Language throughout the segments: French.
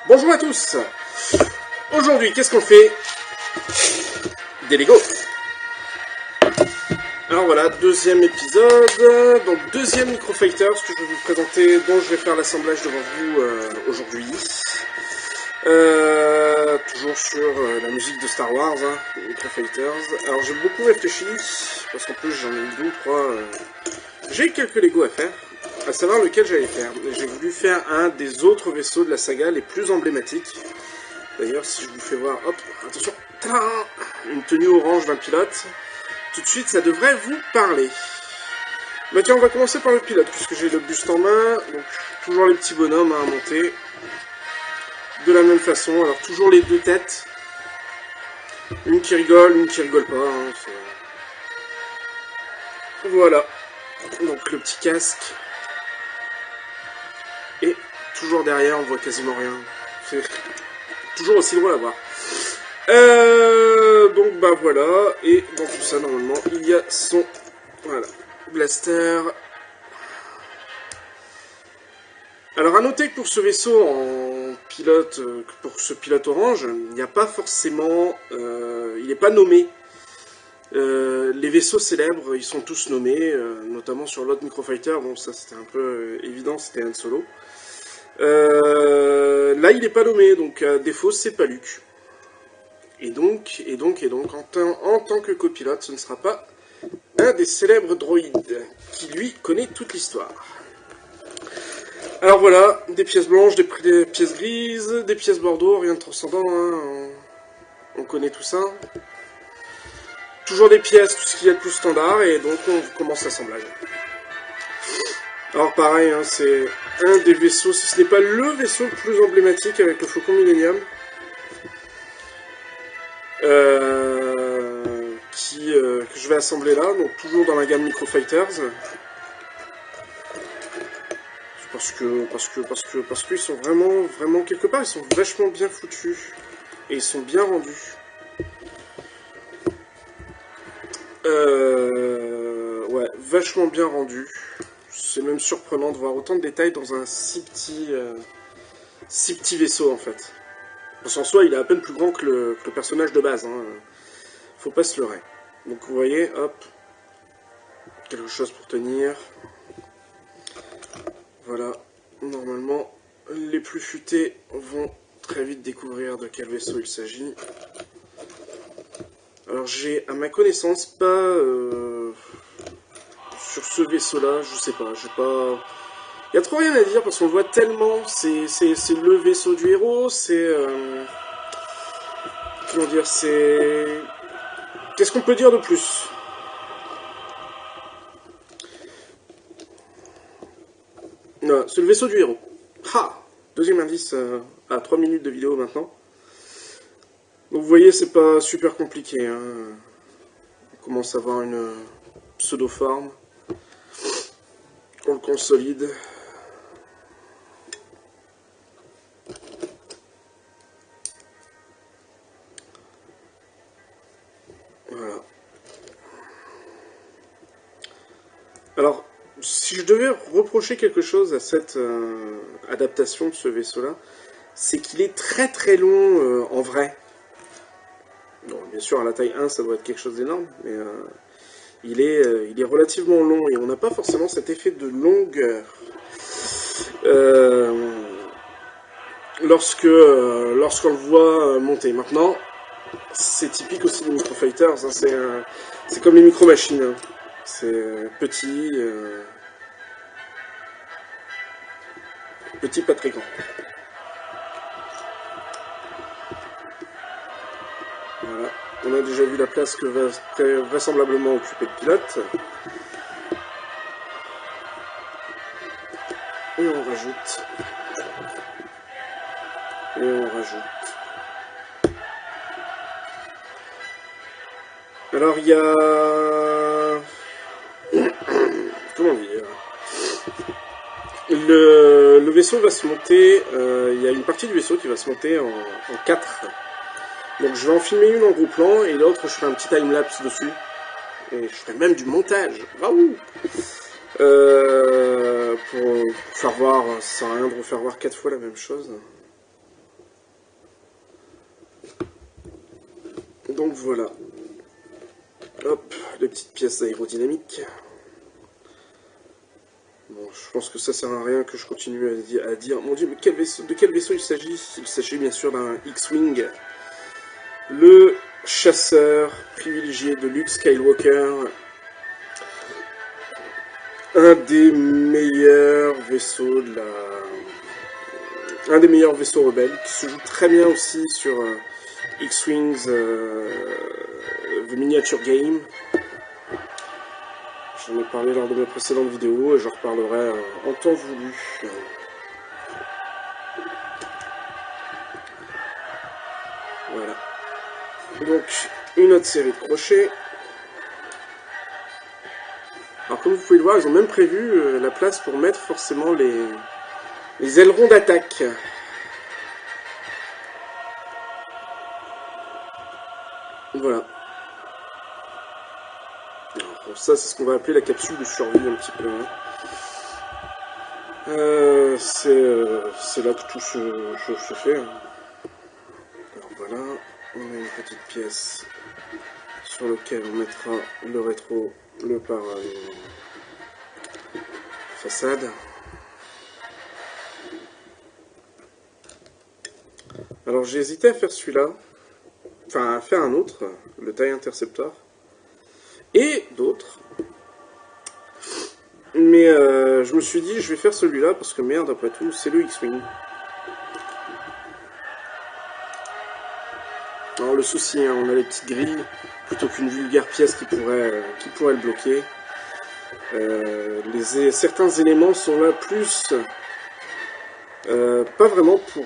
Bonjour à tous. Aujourd'hui, qu'est-ce qu'on fait? Des Lego. Alors voilà, deuxième épisode, donc deuxième Micro Fighters que je vais vous présenter, dont je vais faire l'assemblage devant vous aujourd'hui. Toujours sur la musique de Star Wars, Micro Fighters. Alors j'ai beaucoup réfléchi, parce qu'en plus j'en ai eu 2 ou 3. J'ai eu quelques Lego à faire, à savoir lequel j'allais faire. J'ai voulu faire un des autres vaisseaux de la saga les plus emblématiques. D'ailleurs, si je vous fais voir, hop, attention, une tenue orange d'un pilote, tout de suite, ça devrait vous parler. Bah tiens, on va commencer par le pilote, puisque j'ai le buste en main, donc toujours les petits bonhommes à monter. De la même façon, alors toujours les 2 têtes. Une qui rigole pas. Voilà. Donc le petit casque. Et toujours derrière, on voit quasiment rien. C'est toujours aussi drôle à voir. Donc bah voilà, et dans tout ça normalement il y a son blaster. Alors à noter que pour ce vaisseau en pilote, pour ce pilote orange, il n'y a pas forcément, il n'est pas nommé. Les vaisseaux célèbres, ils sont tous nommés, notamment sur l'autre Microfighter. Bon, ça c'était un peu évident, c'était Han Solo. Là il n'est pas nommé, donc à défaut c'est pas Luke. Et donc, en tant que copilote, ce ne sera pas un des célèbres droïdes, qui lui connaît toute l'histoire. Alors voilà, des pièces blanches, des pièces grises, des pièces bordeaux, rien de transcendant, hein, on connaît tout ça. Toujours des pièces, tout ce qu'il y a de plus standard, et donc on commence l'assemblage. Alors pareil, hein, c'est un des vaisseaux, si ce n'est pas le vaisseau le plus emblématique avec le Faucon Millennium. Que je vais assembler là, donc toujours dans la gamme Micro Fighters. Parce qu'ils sont vraiment quelque part, ils sont vachement bien foutus. Et ils sont bien rendus. Ouais, vachement bien rendus. C'est même surprenant de voir autant de détails dans un si petit vaisseau en fait. Parce qu'en soi, il est à peine plus grand que le personnage de base. Hein. Faut pas se leurrer. Donc vous voyez, hop, quelque chose pour tenir. Voilà, normalement, les plus futés vont très vite découvrir de quel vaisseau il s'agit. Alors j'ai, à ma connaissance, pas sur ce vaisseau-là, je sais pas, j'ai pas... Il y a trop rien à dire parce qu'on le voit tellement, c'est le vaisseau du héros, c'est... comment dire, c'est... Qu'est-ce qu'on peut dire de plus? Non, c'est le vaisseau du héros. Ha! Deuxième indice à 3 minutes de vidéo maintenant. Donc vous voyez, c'est pas super compliqué. Hein. On commence à avoir une pseudo-forme. On le consolide. Voilà. Alors, si je devais reprocher quelque chose à cette adaptation de ce vaisseau-là, c'est qu'il est très très long en vrai. Bon, bien sûr, à la taille 1, ça doit être quelque chose d'énorme, mais il est relativement long et on n'a pas forcément cet effet de longueur. Lorsqu'on le voit monter. Maintenant, c'est typique aussi des Micro Fighters, hein, c'est comme les micro machines. Hein. C'est petit, pas très grand. Voilà, on a déjà vu la place que va vraisemblablement occuper le pilote. Et on rajoute. Et on rajoute. Alors il y a... Comment dire? Le vaisseau va se monter... il y a une partie du vaisseau qui va se monter en 4. Donc je vais en filmer une en gros plan et l'autre je ferai un petit time-lapse dessus. Et je ferai même du montage. Waouh! Pour faire voir, ça sert à rien de refaire voir 4 fois la même chose. Donc voilà. Hop, les petites pièces aérodynamiques. Bon, je pense que ça sert à rien que je continue à dire. Mon dieu, mais de quel vaisseau il s'agit? Il s'agit bien sûr d'un X-Wing. Le chasseur privilégié de Luke Skywalker. Un des meilleurs vaisseaux de la... Un des meilleurs vaisseaux rebelles, qui se joue très bien aussi sur X-Wings The Miniature Game. J'en ai parlé lors de mes précédentes vidéos et j'en reparlerai en temps voulu. Voilà. Donc, une autre série de crochets. Alors, comme vous pouvez le voir, ils ont même prévu la place pour mettre forcément les ailerons d'attaque. Voilà. Alors, ça, c'est ce qu'on va appeler la capsule de survie un petit peu. C'est là que tout se fait. Alors voilà, on a une petite pièce sur laquelle on mettra le rétro, le façade. Alors j'ai hésité à faire celui-là, enfin à faire un autre, le TIE Interceptor, et d'autres. Mais je me suis dit, je vais faire celui-là, parce que merde, après tout, c'est le X-Wing. Alors le souci, hein, on a les petites grilles, plutôt qu'une vulgaire pièce qui pourrait le bloquer. Certains éléments sont là plus... pas vraiment pour...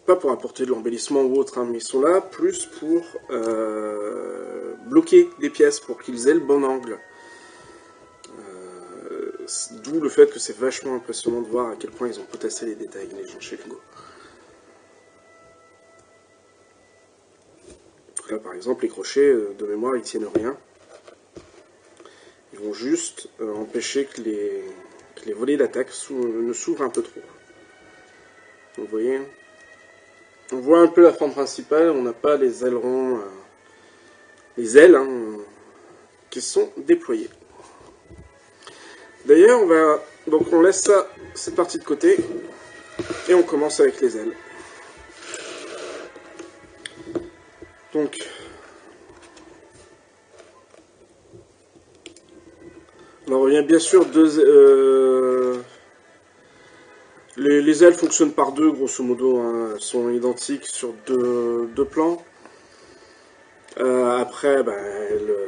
pas pour apporter de l'embellissement ou autre, hein, mais ils sont là plus pour bloquer des pièces, pour qu'ils aient le bon angle. D'où le fait que c'est vachement impressionnant de voir à quel point ils ont potassé les détails, les gens chez Lego. Là, par exemple, les crochets, de mémoire, ils tiennent rien. Ils vont juste empêcher que les volets d'attaque ne s'ouvrent un peu trop. Donc, vous voyez, on voit un peu la forme principale, on n'a pas les ailerons, les ailes, hein, qui sont déployées. D'ailleurs, on laisse ça, cette partie de côté, et on commence avec les ailes. Donc, on revient bien sûr les ailes fonctionnent par deux, grosso modo, hein, elles sont identiques sur deux plans. Après, bah,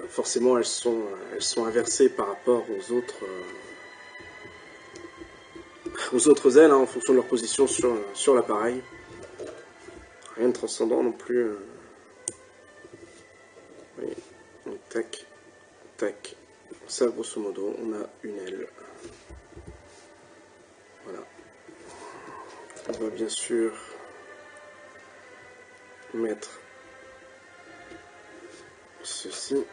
forcément, elles sont inversées par rapport aux autres ailes, hein, en fonction de leur position sur l'appareil. Rien de transcendant non plus. Oui. Donc, tac, tac. Ça, grosso modo, on a une aile. Voilà. On va bien sûr mettre ceci,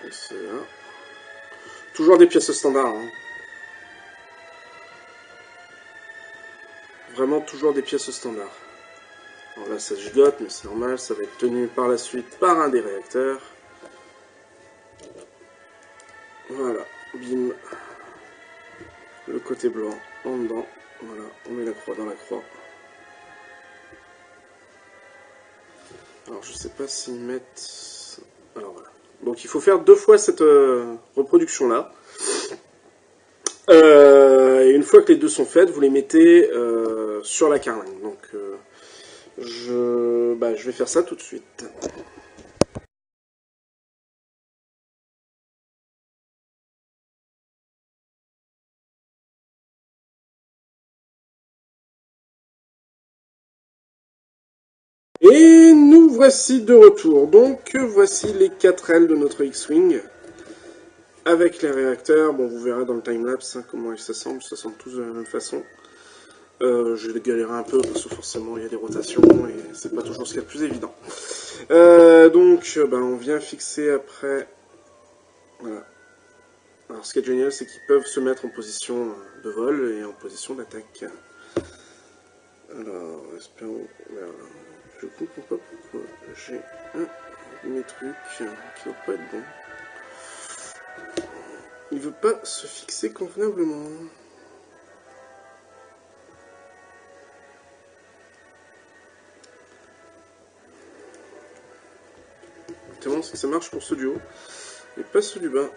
et cela. Toujours des pièces standards. Hein. Vraiment toujours des pièces standards. Alors là, ça gigote, mais c'est normal, ça va être tenu par la suite par un des réacteurs. Voilà, bim. Le côté blanc en dedans. Voilà, on met la croix dans la croix. Alors, je sais pas s'ils mettent... Alors voilà. Donc, il faut faire 2 fois cette reproduction-là. Et une fois que les 2 sont faites, vous les mettez sur la carlingue. Donc, je vais faire ça tout de suite. Et nous voici de retour. Donc, voici les 4 ailes de notre X-Wing. Avec les réacteurs, bon, vous verrez dans le timelapse hein, comment ils s'assemblent tous de la même façon. Je vais galérer un peu parce que forcément il y a des rotations et c'est pas toujours ce qu'il y a de plus évident. Donc, on vient fixer après. Voilà. Alors, ce qui est génial, c'est qu'ils peuvent se mettre en position de vol et en position d'attaque. Alors, espérons. Merde. Je comprends pas pourquoi j'ai un de mes trucs qui doit pas être bon. Il veut pas se fixer convenablement. Tellement c'est que ça marche pour ceux du haut et pas ceux du bas.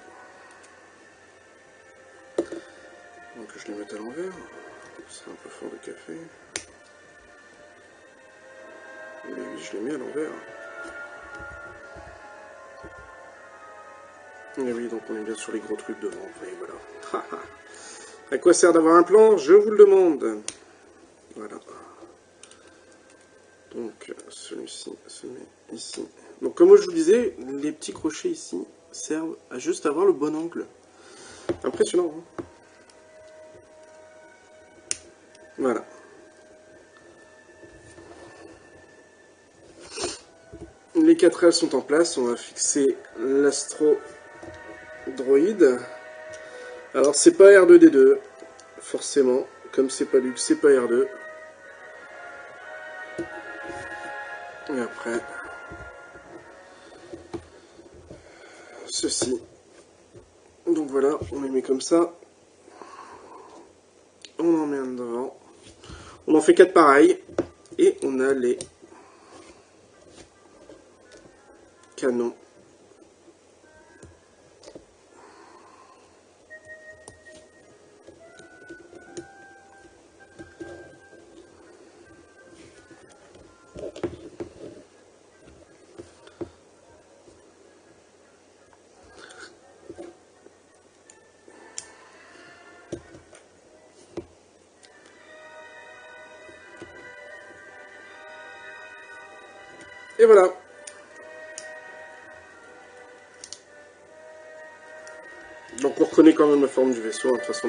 Donc je les mette à l'envers. C'est un peu fort de café. Mais oui, je les mets à l'envers. Et oui, donc on est bien sur les gros trucs devant. Et voilà. À quoi sert d'avoir un plan? Je vous le demande. Voilà. Donc celui-ci se met ici. Donc comme je vous disais, les petits crochets ici servent à juste avoir le bon angle. Impressionnant, hein? Voilà. Les 4 ailes sont en place, on va fixer l'astro droïde. Alors c'est pas R2D2, forcément, comme c'est pas Luke, c'est pas R2. Et après, ceci. Donc voilà, on les met comme ça. On en met un devant. On en fait 4 pareils. Et on a les canons. Et voilà. Donc on reconnaît quand même la forme du vaisseau. De toute façon,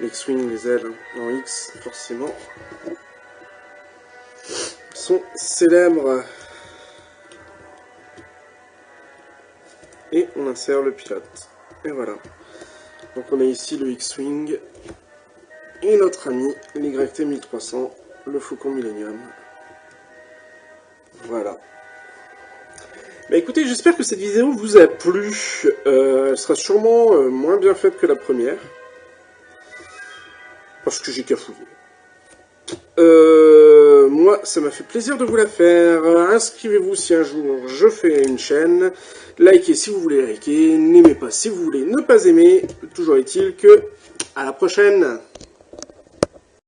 les X-Wing, les ailes en X, forcément, sont célèbres. Et on insère le pilote. Et voilà. Donc on a ici le X-Wing et notre ami l'YT 1300, le Faucon Millennium. Voilà. Bah écoutez, j'espère que cette vidéo vous a plu. Elle sera sûrement moins bien faite que la première. Parce que j'ai cafouillé. Moi, ça m'a fait plaisir de vous la faire. Inscrivez-vous si un jour je fais une chaîne. Likez si vous voulez liker. N'aimez pas si vous voulez ne pas aimer. Toujours est-il que... à la prochaine!